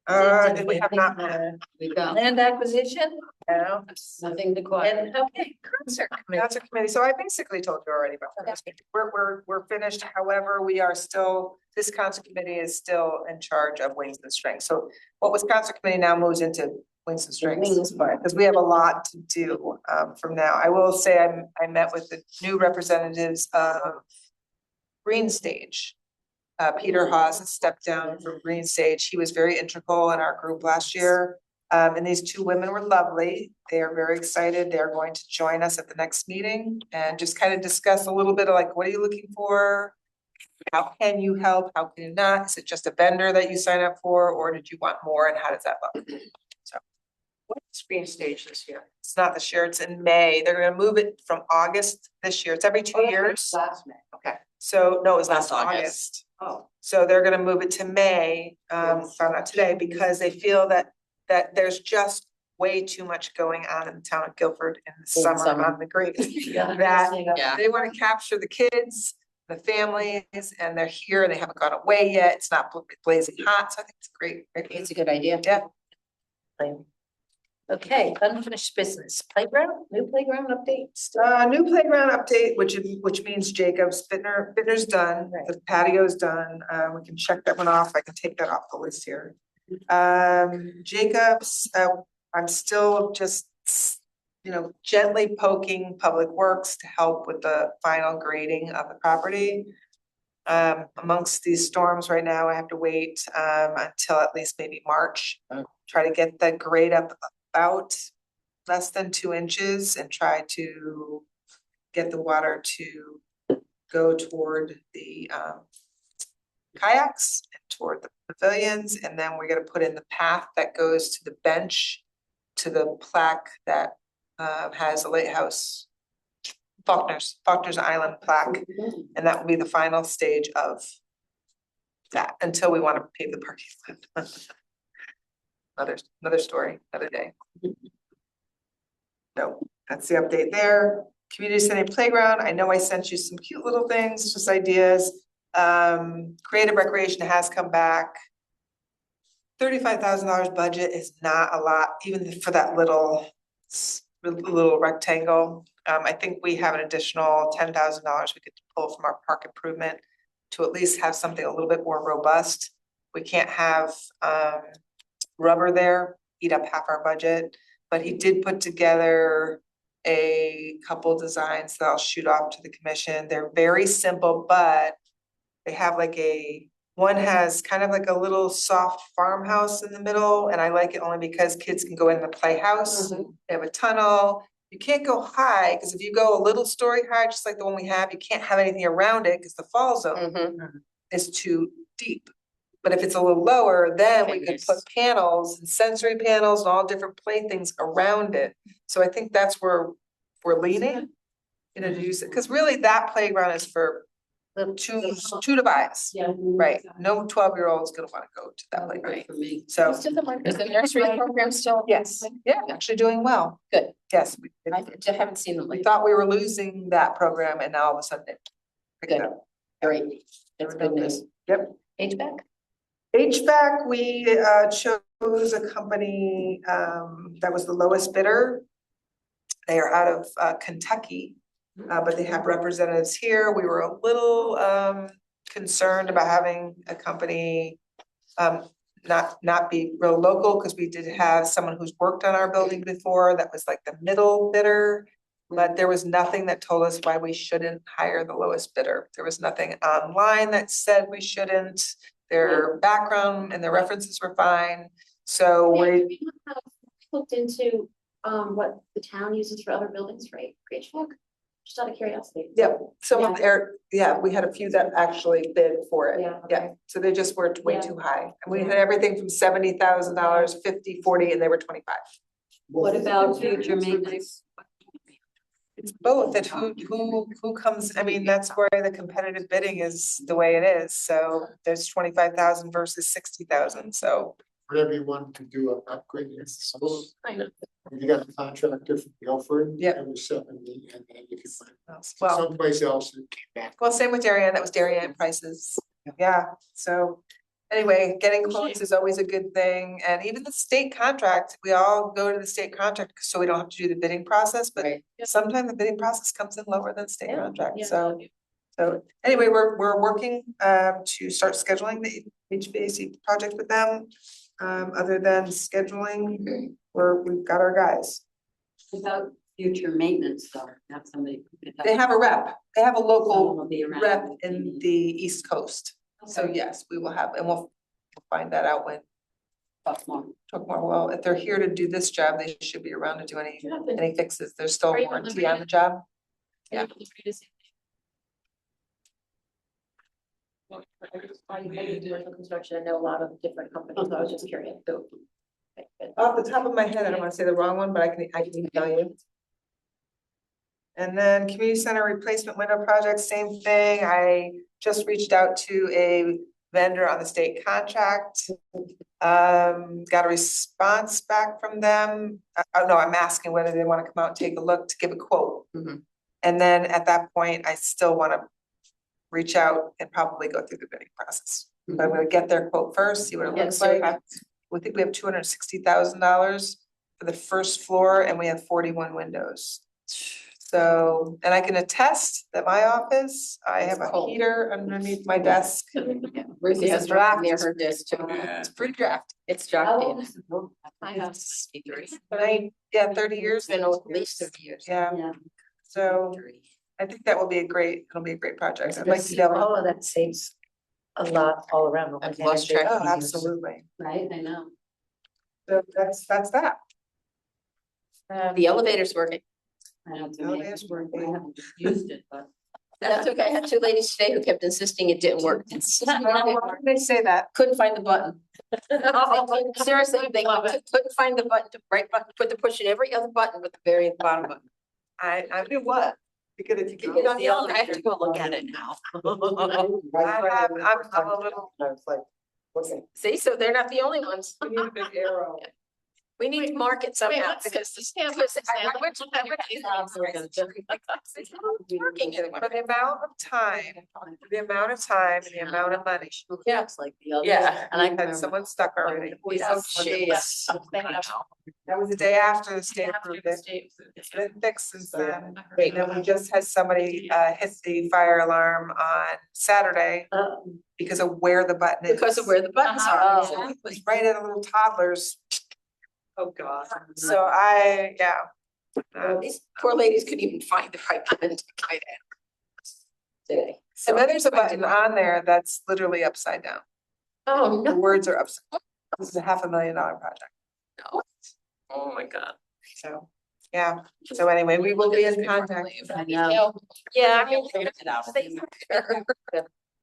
We have not met. We've got Land acquisition? No. nothing to quiet. And, okay, concert committee. That's a committee, so I basically told you already about this. We're finished, however, we are still, this council committee is still in charge of Wings and Strengths. So what Wisconsin committee now moves into Wings and Strengths, because we have a lot to do from now. I will say I met with the new representatives of Green Stage. Peter Haas has stepped down from Green Stage. He was very integral in our group last year. And these two women were lovely. They are very excited. They are going to join us at the next meeting and just kind of discuss a little bit of like, what are you looking for? How can you help? How can you not? Is it just a vendor that you sign up for, or did you want more, and how does that look? What's Green Stage this year? It's not this year, it's in May. They're gonna move it from August this year. It's every 2 years. Last May, okay. So, no, it was last Last August. Oh, So they're gonna move it to May, found out today, because they feel that there's just way too much going on in the town of Guilford in the summer on the green. That Yeah. they wanna capture the kids, the families, and they're here, and they haven't gone away yet. It's not blazing hot, so I think it's great. It's a good idea. Yeah. Okay, unfinished business, playground, new playground updates. New playground update, which means Jacob's Fitner's done, the patio's done, we can check that one off, I can take that off the list here. Jacob's, I'm still just, gently poking Public Works to help with the final grading of the property. Amongst these storms right now, I have to wait, until at least maybe March. Try to get the grade up about less than 2 inches and try to get the water to go toward the kayaks and toward the pavilions, and then we're gonna put in the path that goes to the bench, to the plaque that has a lighthouse, Faulkner's Island plaque, and that will be the final stage of that, until we wanna pave the parking lot. Another story, another day. So that's the update there. Community Center Playground, I know I sent you some cute little things, just ideas. Creative Recreation has come back. $35,000 budget is not a lot, even for that little rectangle. I think we have an additional $10,000 we could pull from our park improvement to at least have something a little bit more robust. We can't have rubber there, eat up half our budget, but he did put together a couple designs that I'll shoot off to the commission. They're very simple, but they have like one has kind of like a little soft farmhouse in the middle, and I like it only because kids can go in the playhouse. They have a tunnel. You can't go high, because if you go a little story high, just like the one we have, you can't have anything around it because the fall zone is too deep. But if it's a little lower, then we could put panels and sensory panels and all different playthings around it. So I think that's where we're leaning. To use it, because really that playground is for two to fives, right? No 12-year-old's gonna wanna go to that playground. For me. So, Is the nursery program still? yes, yeah, actually doing well. Good. Yes, I haven't seen them we lately. thought we were losing that program, and now all of a sudden it picked Good. up. Great. That's good news. Yep. HVAC? HVAC, we chose a company that was the lowest bidder. They are out of Kentucky, but they have representatives here. We were a little concerned about having a company not be real local, because we did have someone who's worked on our building before that was like the middle bidder. But there was nothing that told us why we shouldn't hire the lowest bidder. There was nothing online that said we shouldn't. Their background and their references were fine, so we. Looked into what the town uses for other buildings for HVAC, just out of curiosity. Yep, some of their, we had a few that actually bid for it. Yeah, Yeah, okay. so they just were way Yeah. too high. And we had everything from $70,000, 50, 40, and they were 25. What about future maintenance? It's both, and who comes, I mean, that's where the competitive bidding is the way it is. So there's 25,000 versus 60,000, so. Whatever you want to do, an upgrade, you got a contractor from Guilford. Yep. It was 70, and then you can find Well, someplace else that came back. well, same with Darien, that was Darien prices. Yeah, so anyway, getting quotes is always a good thing. And even the state contract, we all go to the state contract so we don't have to do the bidding process, but Right. sometimes the bidding process comes in lower than state Yeah, contract, yeah. so anyway, we're working to start scheduling the HVAC project with them. Other than scheduling, we've got our guys. About future maintenance though, not somebody. They have a rep, they have a local Someone will be around. rep in the East Coast. So yes, we will have, and we'll find that out when Talk more. Talk more, well, if they're here to do this job, they should be around to do any fixes. There's still Are you warranty on the job. Yeah. I do commercial construction, I know a lot of different companies, so I was just curious, so. Off the top of my head, I don't wanna say the wrong one, but I can tell you. And then community center replacement window project, same thing. I just reached out to a vendor on the state contract. Got a response back from them. Oh, no, I'm asking whether they wanna come out and take a look to give a quote. Mhm. And then at that point, I still wanna reach out and probably go through the bidding process. But I'm gonna get their quote first, see what it looks like. We think we have $260,000 for the first floor and we have 41 windows. So, and I can attest that my office, I have a cold. heater underneath my desk. Ruthie has It's one draft. near her desk too. It's pretty drafty. It's drafty. Yeah, 30 years. It's been at least 30 years. Yeah, Yeah. so I think that will be it'll be a great project. I'd like to be able. All of that saves a lot all around. I've lost track Oh, of years. absolutely. Right, I know. So that's that. The elevator's working. I don't Oh, think yes, I we're- haven't used it, but. That's okay. I had two ladies today who kept insisting it didn't work. Why did they say that? Couldn't find the button. Seriously, they couldn't find the button to put the push in every other button with the very bottom button. I do what? Because if you Get it on the elevator. I have to go look at it now. I'm a little. It's like, okay. See, so they're not the only ones. We need a big arrow. We need to mark it somehow let's- because yeah, because let's- I went to For the amount of time, and the amount of money. Yeah. Looks like the other. Yeah. And I had someone stuck already. Oh, jeez. That was the day after the state approved it. It's been fixed since then. And then we just had somebody hit the fire alarm on Saturday because of where the button is. Because of where the buttons are. Oh, so it was right at a little toddler's. Oh, God. So yeah. These poor ladies couldn't even find the right button to guide it. Today. And then there's a button on there that's literally upside down. Oh, The no. words are upside. This is a $500,000 project. Oh, my God. So, yeah. So anyway, we will be in contact. I know. Yeah, I mean.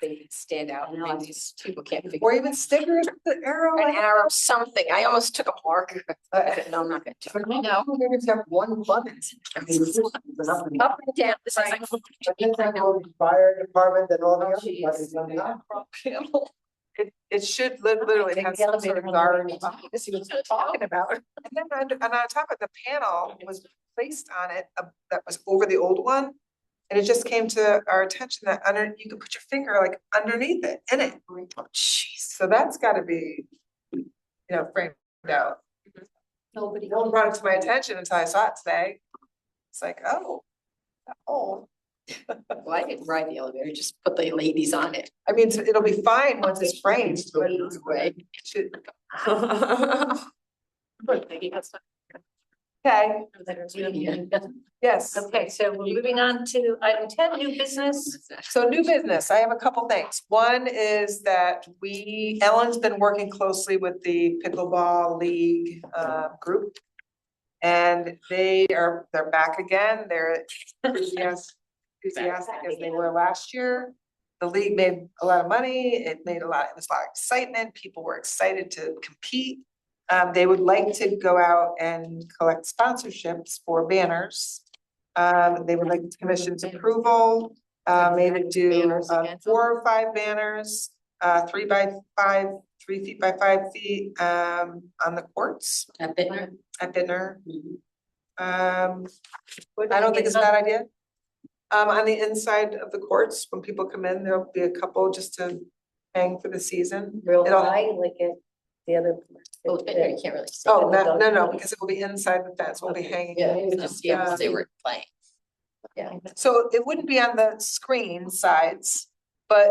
They stand out. I know. Maybe these people can't figure. Or even stickers with the arrow. An arrow, something. I almost took a marker. No, I'm not gonna do it. No, we just have one button. Up and down. This is like. Fire department and all the other buttons on the outside. It should literally have some sort of guard. To see what you're talking about. And then on top of the panel was placed on it, that was over the old one. And it just came to our attention that you could put your finger like underneath it, in it. Oh, jeez, so that's gotta be, framed out. Nobody. No one brought it to my attention until I saw it today. It's like, oh. Well, I didn't ride the elevator, just put the ladies on it. I mean, it'll be fine once it's framed, but Way. it should. Okay, yes. Okay, so we're moving on to item 10, new business. So new business, I have a couple things. One is that Ellen's been working closely with the pickleball league group. And they're back again. They're enthusiastic as they were last year. The league made a lot of money. It was a lot of excitement. People were excited to compete. They would like to go out and collect sponsorships for banners. They would like the commission's approval, maybe do 4 or 5 banners, 3 by 5, 3 feet by 5 feet, on the courts At Bittner. at Bittner. I don't think it's a bad idea. On the inside of the courts, when people come in, there'll be a couple just to hang for the season. Real It'll- high, like it, the other. Oh, Bittner, you can't really see. Oh, no, because it will be inside the fence, we'll be hanging. Yeah, just, yeah, because they were playing. Yeah. So it wouldn't be on the screen sides, but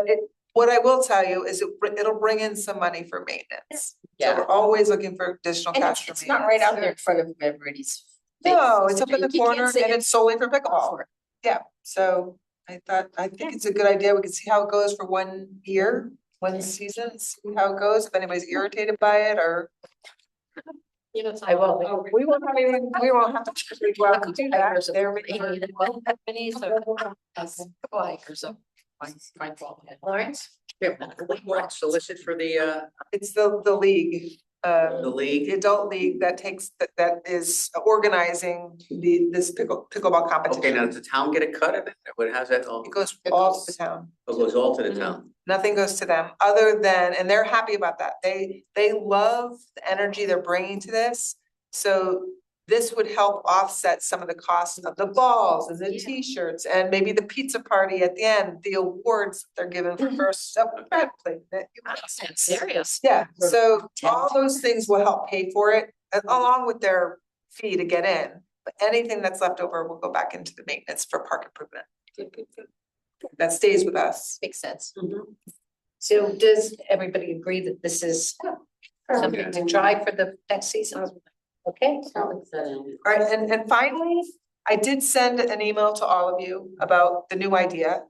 what I will tell you is it'll bring in some money for maintenance. So Yeah. we're always looking for additional And cash for it's not right out there in maintenance. front of everybody's. face. No, it's up in the You can't corner see and it. it's solely for pickleball. Yeah, so I think it's a good idea. We can see how it goes for 1 year. one season, see how it goes, if anybody's irritated by it or. You know, I will. We won't have anything, we won't have to go out and do that. There we go. Lawrence? What solicit for the It's the league, the league? the adult league that is organizing this pickleball Okay, competition. now does the town get a cut of it? What, how's that all? It goes all to the town. It goes all to the town. Nothing goes to them, other than, and they're happy about that. They love the energy they're bringing to this. So this would help offset some of the costs of the balls and the T-shirts and maybe the pizza party at the end, the awards they're given for first. Serious. Yeah, so all those things will help pay for it, along with their fee to get in. But anything that's left over will go back into the maintenance for park improvement. That stays with us. Makes sense. So does everybody agree that this is something to try for the next season? Okay. All right, and finally, I did send an email to all of you about the new idea.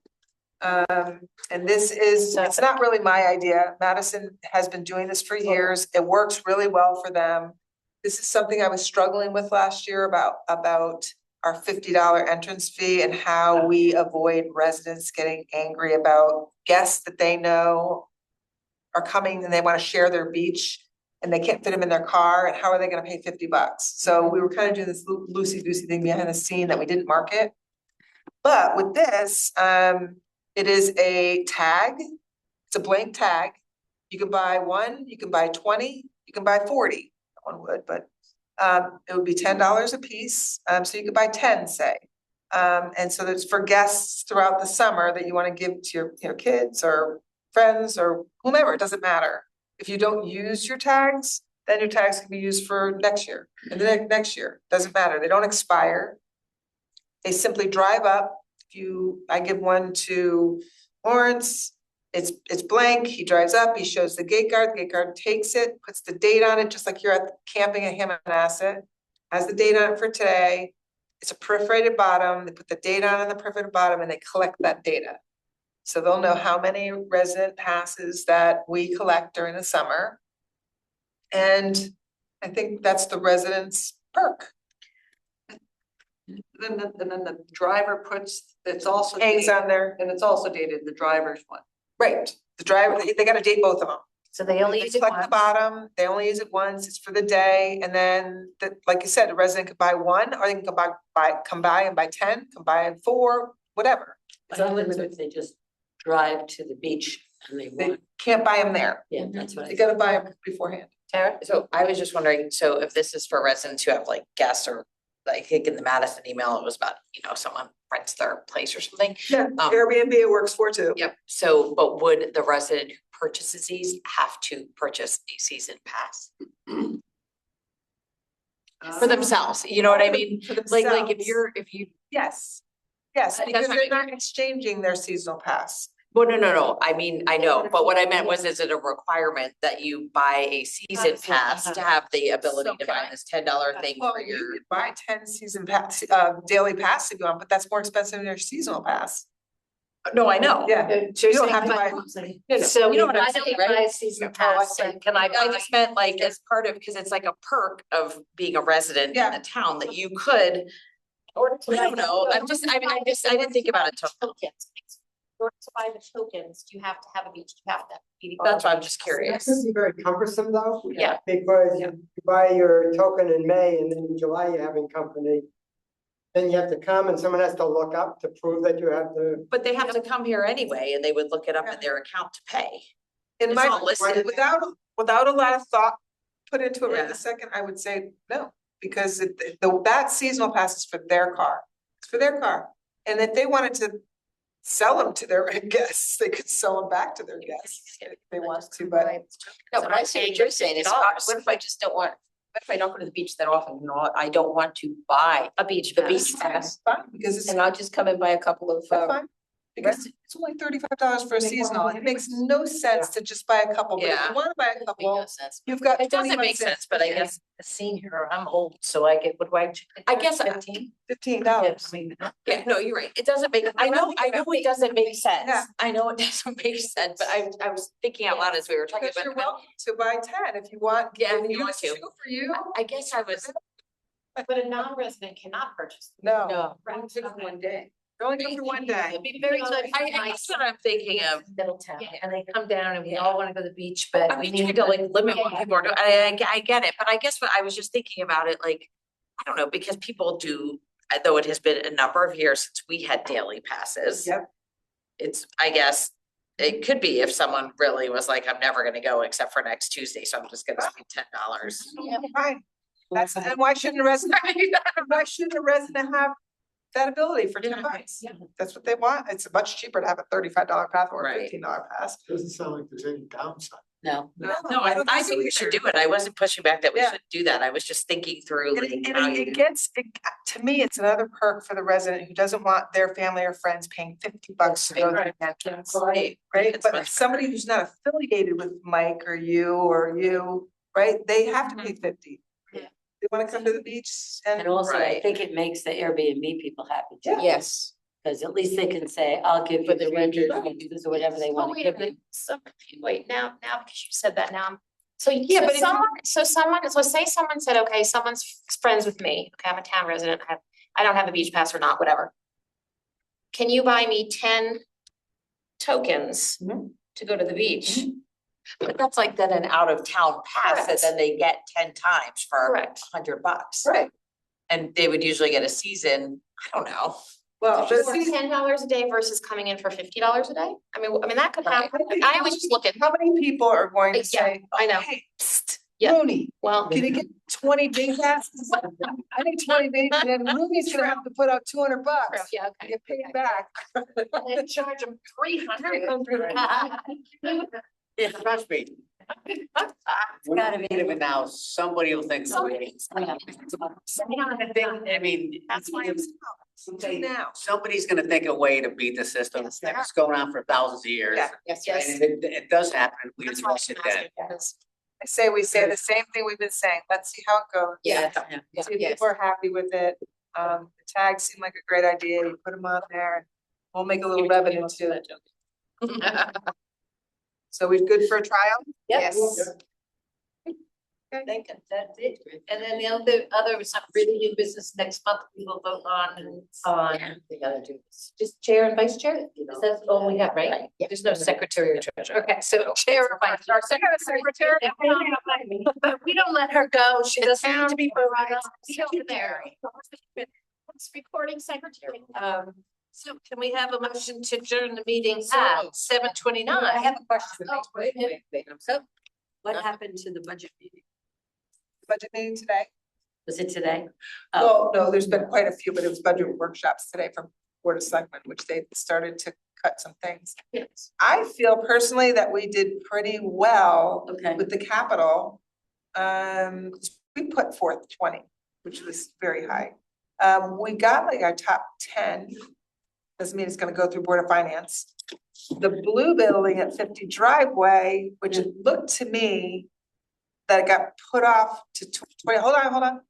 And this is, it's not really my idea. Madison has been doing this for years. It works really well for them. This is something I was struggling with last year about our $50 entrance fee and how we avoid residents getting angry about guests that they know are coming and they want to share their beach and they can't fit them in their car, and how are they gonna pay $50? So we were kind of doing this loosey-goosey thing behind the scene that we didn't market. But with this, it is a tag, it's a blank tag. You can buy 1, you can buy 20, you can buy 40, no one would, but it would be $10 a piece, so you could buy 10, say. And so that's for guests throughout the summer that you wanna give to your kids or friends or whomever, it doesn't matter. If you don't use your tags, then your tags can be used for next year and the next year, doesn't matter, they don't expire. They simply drive up. I give one to Lawrence, it's blank, he drives up, he shows the gate guard takes it, puts the date on it, just like you're at camping at Hammonasset, has the date on it for today. It's a perforated bottom, they put the date on the perforated bottom and they collect that data. So they'll know how many resident passes that we collect during the summer. And I think that's the residents' perk. Then the driver puts, it's also. Hangs on there, And it's also dated, the driver's one. right, the driver, they gotta date both of them. So they only They use it collect the once. bottom, they only use it once, it's for the day, and then like you said, the resident could buy 1, or they can come by and buy 10, come by 4, whatever. It's unlimited if they just drive to the beach and they They want, can't buy them there, yeah, that's what I you gotta buy them beforehand. Tara, so I was just wondering, so if this is for residents who have like guests or like, I think in the Madison email, it was about, someone rents their place or something. Yeah, Airbnb it works for too. Yep, so, but would the resident who purchases these have to purchase a season pass for themselves, you know what I mean? For Like themselves. if you, Yes, That's because what I they're mean. not exchanging their seasonal pass. well, no, I mean, I know, but what I meant was, is it a requirement that you buy a season pass to have the ability to buy this $10 thing Well, for you your? could buy 10 season pass, daily pass if you want, but that's more expensive than your seasonal pass. No, I know. Yeah, So you you're don't have to buy. So You know what I'm I saying, don't right? buy a season pass, so can I I buy? just meant like as part of, because it's like a perk of being a resident in Yeah. the town that you could. I don't know, I didn't think about it till. Tokens. In order to buy the tokens, you have to have a beach, you have to. That's why I'm just That curious. could be very cumbersome though. Yeah. Because you buy your token in May and then in July you're having company. Then you have to come and someone has to look up to prove that you have the. But they have to come here anyway and they would look it up in their account to pay. In It's my, all listed. without a lot of thought put into it right Yeah. this second, I would say no. Because that seasonal pass is for their car, it's for their car. And if they wanted to sell them to their guests, they could sell them back to their guests if they want to, but. no, but I see what you're saying, is what if I just don't want, what if I don't go to the beach that often, I don't want to buy A beach the pass. beach pass? Fine, because it's And I'll just come and buy a couple of, fine. Because it's only $35 for a seasonal. It makes no sense to just buy a couple, but if Yeah. you wanna buy a Make couple, no sense. you've got It 20 doesn't make months in. sense, but I guess, A senior, I'm old, so I get, what do I guess, $15. I mean, yeah, no, you're right. It doesn't make, I know it doesn't make sense. Yeah. I know it doesn't make sense, but I was thinking out loud as we were talking Because about you're welcome to buy 10 if you want. Yeah, if and you want to. two For you? I guess I was, But a non-resident cannot purchase. No. no. Only good for one day. They're only good for one day. It'd be very nice. I guess what I'm thinking of. Middletown, Yeah. and they come down and we all wanna go to the beach, but I'm we trying need to like limit what Yeah. people are doing. I get it, but I guess what I was just thinking about it, like, I don't know, because people do, though it has been a number of years since we had daily passes. Yep. It's, I guess, it could be if someone really was like, I'm never gonna go except for next Tuesday, so I'm just gonna spend $10. Fine. That's, and why shouldn't a resident, why shouldn't a resident have that ability for $10? That's what they want. It's much cheaper to have a $35 pass or a Right. $15 pass. Doesn't sound like there's any downside. No. No, I think we should do it. I wasn't pushing back that we Yeah. should do that. I was just thinking through And like it, how and you. it gets, to me, it's another perk for the resident who doesn't want their family or friends paying $50 to go to the entrance. Right. Right, It's but much somebody who's not affiliated with Mike or you, right, they have to pay 50. Yeah. They wanna come to the beach And and, also, I Right. think it makes the Airbnb people happy too. Yes. Because at least they can say, I'll give you For the renters. $300 or whatever they Oh, want to wait a give me. minute, so, wait, now, because you said that now. So, Yeah, so but if you- someone, so say someone said, okay, someone's friends with me, okay, I'm a town resident, I don't have a beach pass or not, whatever. Can you buy me 10 tokens Mhm. to go to the beach? But that's like then an out of town pass that Correct. then they get 10 times for Correct. $100. right, And they would usually get a season, I don't know. well, For but see, $10 a day versus coming in for $50 a day? I mean, that could Right. happen. I always just look at, how many people are going to Yeah, say, I know. hey, psst, Yeah. Rooney, well, can you get 20 day passes? I need 20 days, and then Rooney's gonna have to put out $200 yeah, to okay. get paid back. They charge them 300. Yeah, trust me. We're not even now, somebody will think. Somebody's I mean. That's why I'm saying now. Somebody's gonna think a way to beat the system. Yes, there It's going on for thousands of years. Yeah. Yes, And yes. if it does happen, we That's why address it I'm then. asking, because- I say we say the same thing we've been saying, let's see how it goes. Yeah. See if people are happy with it, the tags seem like a great idea, you put them on there, we'll make a little revenue too. So we're good for a trial? Yes. Okay. Think that's it. And then the other, some really new business next month, we will vote on, We gotta do this. just chair and vice chair. That's all we have, right? There's no secretary or treasurer. Okay, so chair and vice. Our secretary. But we don't let her go. She doesn't need to be. Secretary. It's recording secretary. So can we have a motion to adjourn the meeting at 7:29? I have a question. Oh, wait. So what happened to the budget meeting? Budget meeting today? Was it today? Oh, Well, no, there's been quite a few, but it was budget workshops today from Board of Selectmen, which they started to cut some things. Yes. I feel personally that we did pretty well okay. with the capital. We put forth 20, which was very high. We got like our top 10. Doesn't mean it's gonna go through Board of Finance. The blue building at 50 Driveway, which it looked to me that it got put off to 20, hold on.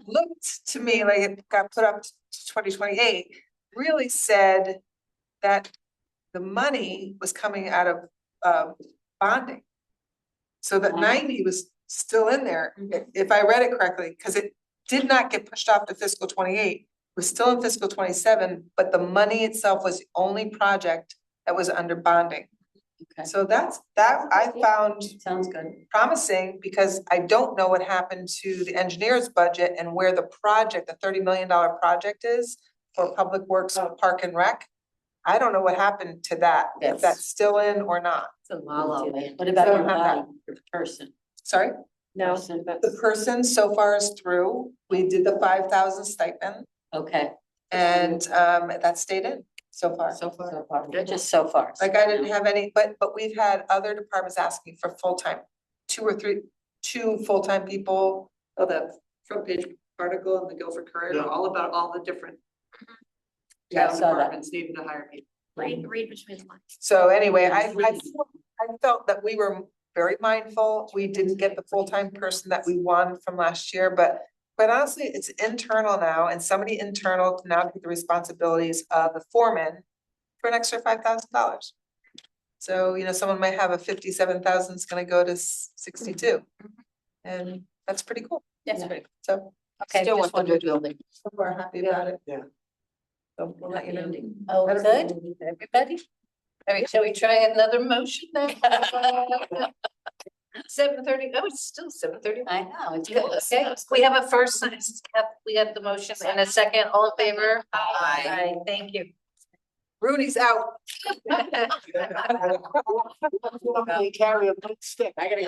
Looked to me like it got put up to 2028, really said that the money was coming out of bonding. So that 90 was still in there, if I read it correctly, because it did not get pushed off to fiscal 28. It was still in fiscal 27, but the money itself was the only project that was under bonding. Okay. So that I found Sounds good. promising, because I don't know what happened to the engineer's budget and where the project, the $30 million project is for Public Works Park and Rec. I don't know what happened to that, if that's still in or not. It's a wallow. What about So your have that. body, your person? Sorry, No. the person so far is through. We did the 5,000 stipend Okay, and that stayed in so far. so far, just so far. Like I didn't have any, but we've had other departments asking for full-time, two full-time people. Oh, the front page article in the Guilford Courier, Yeah. all about all the different Yeah, I town saw that. departments needing to hire people. Read between the lines. So anyway, I felt that we were very mindful. We didn't get the full-time person that we won from last year, but quite honestly, it's internal now and somebody internal can now take the responsibilities of the foreman for an extra $5,000. So, you know, someone might have a 57,000 is gonna go to 62. And that's pretty cool. That's pretty. So Okay, Still just want the new building. we're happy about it. Yeah. So we'll let you know. Oh, good, everybody? All right, shall we try another motion then? 7:30, oh, it's still 7:30. I know, it's Good, okay, we have a first, we got the motion and a second, all in favor? Aye, thank you. Rudy's out. Carry a big stick. I gotta